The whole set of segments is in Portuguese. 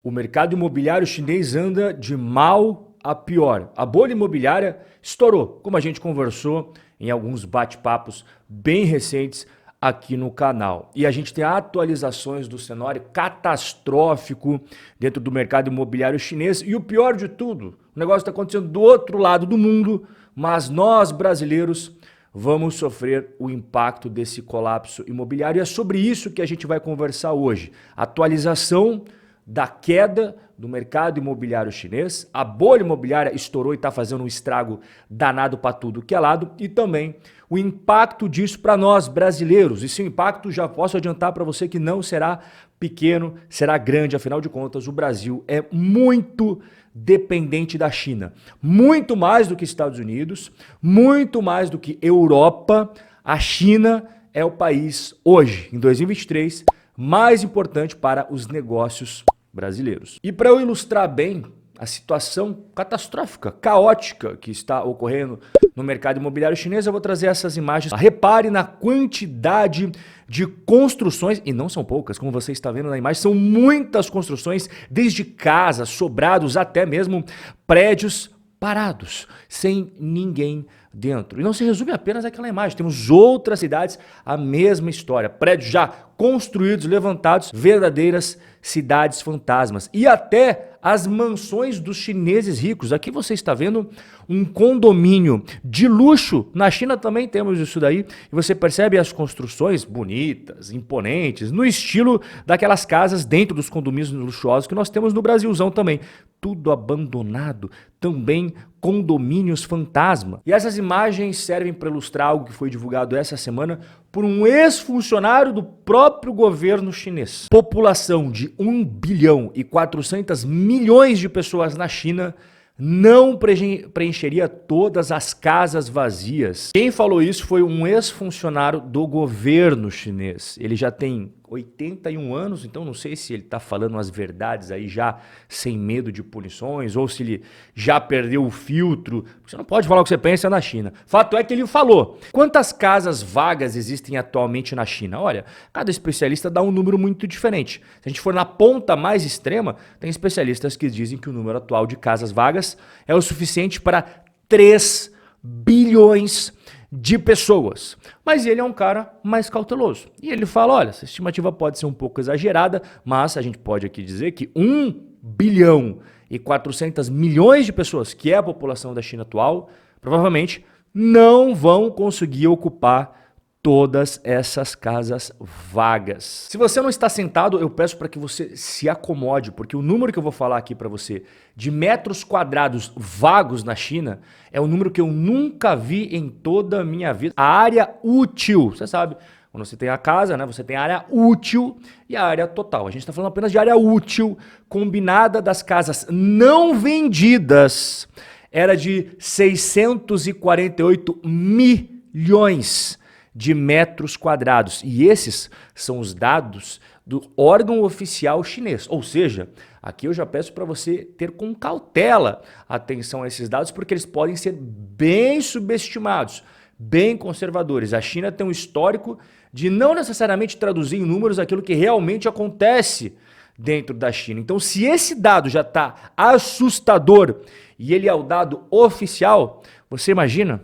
O mercado imobiliário chinês anda de mal a pior. A bolha imobiliária estourou, como a gente conversou em alguns bate-papos bem recentes aqui no canal. E a gente tem atualizações do cenário catastrófico dentro do mercado imobiliário chinês. E o pior de tudo, o negócio está acontecendo do outro lado do mundo, mas nós brasileiros vamos sofrer o impacto desse colapso imobiliário. E é sobre isso que a gente vai conversar hoje. Atualização da queda do mercado imobiliário chinês, a bolha imobiliária estourou e está fazendo um estrago danado para tudo que é lado, e também o impacto disso para nós brasileiros. E esse impacto, já posso adiantar para você que não será pequeno, será grande, afinal de contas o Brasil é muito dependente da China, muito mais do que Estados Unidos, muito mais do que Europa. A China é o país hoje, em 2023, mais importante para os negócios brasileiros. E para eu ilustrar bem a situação catastrófica, caótica que está ocorrendo no mercado imobiliário chinês, eu vou trazer essas imagens. Repare na quantidade de construções, e não são poucas, como você está vendo na imagem, são muitas construções, desde casas, sobrados, até mesmo prédios parados, sem ninguém dentro. E não se resume apenas àquela imagem, temos outras cidades, a mesma história, prédios já construídos, levantados, verdadeiras cidades fantasmas. E até as mansões dos chineses ricos. Aqui você está vendo um condomínio de luxo. Na China também temos isso daí. E você percebe as construções bonitas, imponentes, no estilo daquelas casas dentro dos condomínios luxuosos que nós temos no Brasilzão também. Tudo abandonado, também condomínios fantasma. E essas imagens servem para ilustrar algo que foi divulgado essa semana por um ex-funcionário do próprio governo chinês. População de 1 bilhão e 400 milhões de pessoas na China não preencheria todas as casas vazias. Quem falou isso foi um ex-funcionário do governo chinês. Ele já tem 81 anos, então não sei se ele está falando as verdades aí já sem medo de punições ou se ele já perdeu o filtro. Você não pode falar o que você pensa na China. Fato é que ele falou. Quantas casas vagas existem atualmente na China? Olha, cada especialista dá um número muito diferente. Se a gente for na ponta mais extrema, tem especialistas que dizem que o número atual de casas vagas é o suficiente para 3 bilhões de pessoas. Mas ele é um cara mais cauteloso. E ele fala, olha, essa estimativa pode ser um pouco exagerada, mas a gente pode aqui dizer que 1 bilhão e 400 milhões de pessoas, que é a população da China atual, provavelmente não vão conseguir ocupar todas essas casas vagas. Se você não está sentado, eu peço para que você se acomode, porque o número que eu vou falar aqui para você de metros quadrados vagos na China é um número que eu nunca vi em toda a minha vida. A área útil, você sabe, quando você tem a casa, né, você tem a área útil e a área total. A gente está falando apenas de área útil combinada das casas não vendidas. Era de 648 milhões de metros quadrados. E esses são os dados do órgão oficial chinês. Ou seja, aqui eu já peço para você ter com cautela atenção a esses dados, porque eles podem ser bem subestimados, bem conservadores. A China tem um histórico de não necessariamente traduzir em números aquilo que realmente acontece dentro da China. Então, se esse dado já está assustador e ele é o dado oficial, você imagina,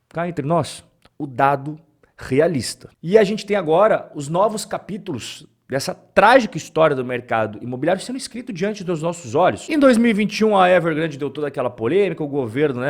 cá entre nós, o dado realista. E a gente tem agora os novos capítulos dessa trágica história do mercado imobiliário sendo escrito diante dos nossos olhos. Em 2021, a Evergrande deu toda aquela polêmica, o governo,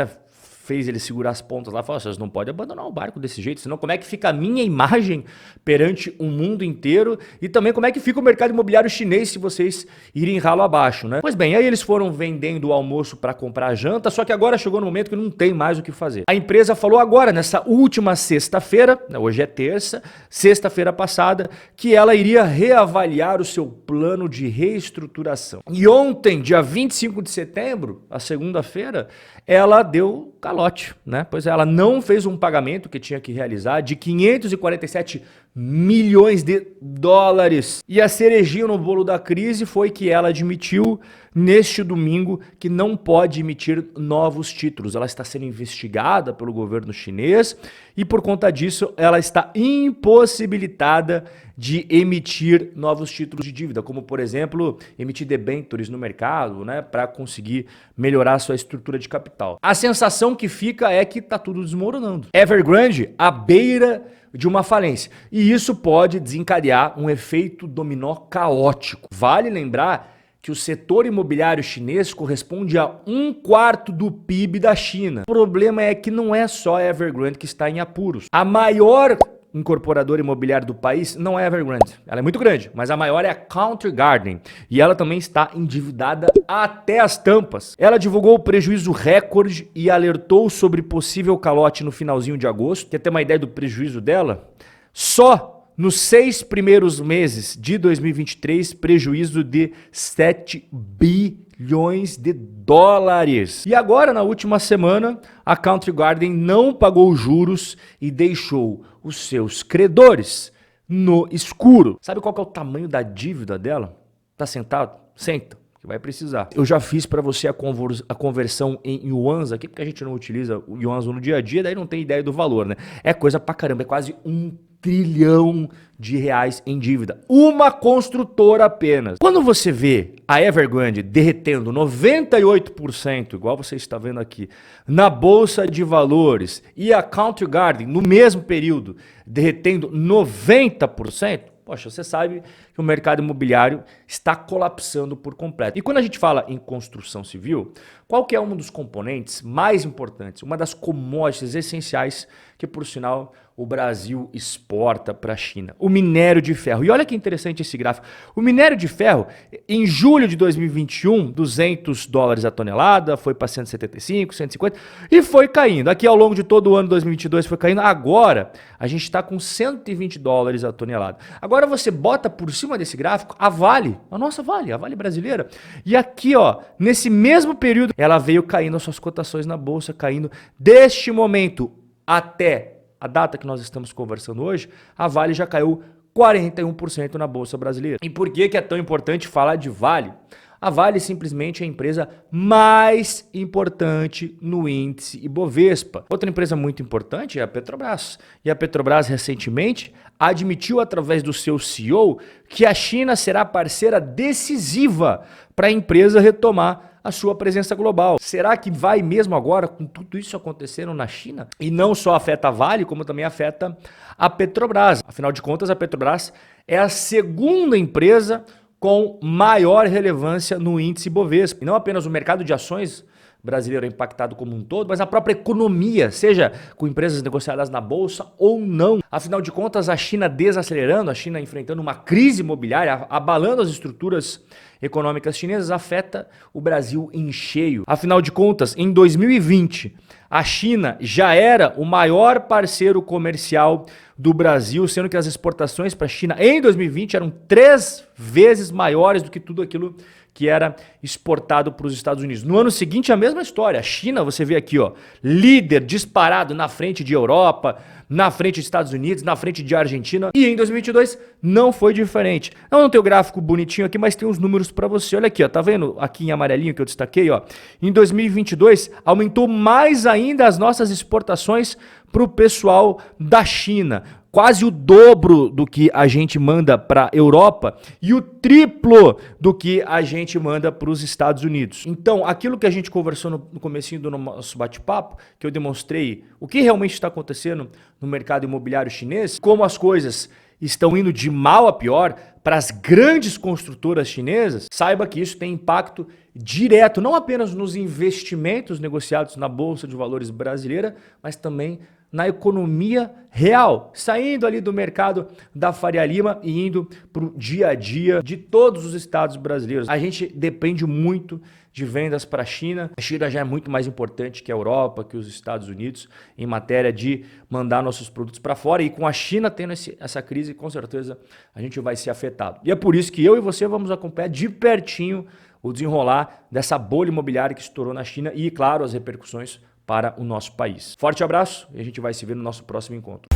fez ele segurar as pontas lá e falou, vocês não podem abandonar o barco desse jeito, senão como é que fica a minha imagem perante o mundo inteiro e também como é que fica o mercado imobiliário chinês se vocês irem ralo abaixo, né? Pois bem, aí eles foram vendendo o almoço para comprar a janta, só que agora chegou no momento que não tem mais o que fazer. A empresa falou agora, nessa última sexta-feira, hoje é terça, sexta-feira passada, que ela iria reavaliar o seu plano de reestruturação. E ontem, dia 25 de setembro, a segunda-feira, ela deu calote, né? Pois é, ela não fez um pagamento que tinha que realizar de 547 milhões de dólares. E a cerejinha no bolo da crise foi que ela admitiu neste domingo que não pode emitir novos títulos. Ela está sendo investigada pelo governo chinês e por conta disso ela está impossibilitada de emitir novos títulos de dívida, como por exemplo, emitir debêntures no mercado, né, para conseguir melhorar sua estrutura de capital. A sensação que fica é que está tudo desmoronando. Evergrande à beira de uma falência. E isso pode desencadear um efeito dominó caótico. Vale lembrar que o setor imobiliário chinês corresponde a 1/4 do PIB da China. O problema é que não é só a Evergrande que está em apuros. A maior incorporadora imobiliária do país não é a Evergrande. Ela é muito grande, mas a maior é a Country Garden. E ela também está endividada até as tampas. Ela divulgou o prejuízo recorde e alertou sobre possível calote no finalzinho de agosto. Quer ter uma ideia do prejuízo dela? Só nos 6 primeiros meses de 2023, prejuízo de 7 bilhões de dólares. E agora, na última semana, a Country Garden não pagou juros e deixou os seus credores no escuro. Sabe qual que é o tamanho da dívida dela? Tá sentado? Senta, que vai precisar. Eu já fiz para você a conversão em yuans aqui, porque a gente não utiliza o yuans no dia a dia, daí não tem ideia do valor, né? É coisa pra caramba, é quase 1 trilhão de reais em dívida. Uma construtora apenas. Quando você vê a Evergrande derretendo 98%, igual você está vendo aqui, na Bolsa de Valores, e a Country Garden, no mesmo período, derretendo 90%, poxa, você sabe que o mercado imobiliário está colapsando por completo. E quando a gente fala em construção civil, qual que é um dos componentes mais importantes, uma das commodities essenciais que, por sinal, o Brasil exporta para a China? O minério de ferro. E olha que interessante esse gráfico. O minério de ferro, em julho de 2021, 200 dólares a tonelada, foi para 175, 150 e foi caindo. Aqui ao longo de todo o ano de 2022 foi caindo. Agora a gente está com 120 dólares a tonelada. Agora você bota por cima desse gráfico a Vale, a nossa Vale, a Vale brasileira. E aqui, ó, nesse mesmo período, ela veio caindo, as suas cotações na bolsa caindo. Deste momento até a data que nós estamos conversando hoje, a Vale já caiu 41% na bolsa brasileira. E por que é tão importante falar de Vale? A Vale simplesmente é a empresa mais importante no índice Ibovespa. Outra empresa muito importante é a Petrobras. E a Petrobras recentemente admitiu através do seu CEO que a China será parceira decisiva para a empresa retomar a sua presença global. Será que vai mesmo agora com tudo isso acontecendo na China? E não só afeta a Vale, como também afeta a Petrobras. Afinal de contas, a Petrobras é a segunda empresa com maior relevância no índice Ibovespa. E não apenas o mercado de ações brasileiro é impactado como um todo, mas a própria economia, seja com empresas negociadas na bolsa ou não. Afinal de contas, a China desacelerando, a China enfrentando uma crise imobiliária, abalando as estruturas econômicas chinesas, afeta o Brasil em cheio. Afinal de contas, em 2020, a China já era o maior parceiro comercial do Brasil, sendo que as exportações para a China em 2020 eram 3 vezes maiores do que tudo aquilo que era exportado para os Estados Unidos. No ano seguinte, a mesma história. A China, você vê aqui, ó, líder disparado na frente de Europa, na frente dos Estados Unidos, na frente de Argentina. E em 2022 não foi diferente. Eu não tenho o gráfico bonitinho aqui, mas tem os números para você. Olha aqui, ó, tá vendo aqui em amarelinho que eu destaquei, ó? Em 2022 aumentou mais ainda as nossas exportações para o pessoal da China. Quase o dobro do que a gente manda para a Europa e o triplo do que a gente manda para os Estados Unidos. Então, aquilo que a gente conversou no comecinho do nosso bate-papo, que eu demonstrei o que realmente está acontecendo no mercado imobiliário chinês, como as coisas estão indo de mal a pior para as grandes construtoras chinesas, saiba que isso tem impacto direto, não apenas nos investimentos negociados na Bolsa de Valores brasileira, mas também na economia real, saindo ali do mercado da Faria Lima e indo para o dia a dia de todos os estados brasileiros. A gente depende muito de vendas para a China. A China já é muito mais importante que a Europa, que os Estados Unidos, em matéria de mandar nossos produtos para fora. E com a China tendo essa crise, com certeza a gente vai ser afetado. E é por isso que eu e você vamos acompanhar de pertinho o desenrolar dessa bolha imobiliária que estourou na China e, claro, as repercussões para o nosso país. Forte abraço e a gente vai se ver no nosso próximo encontro.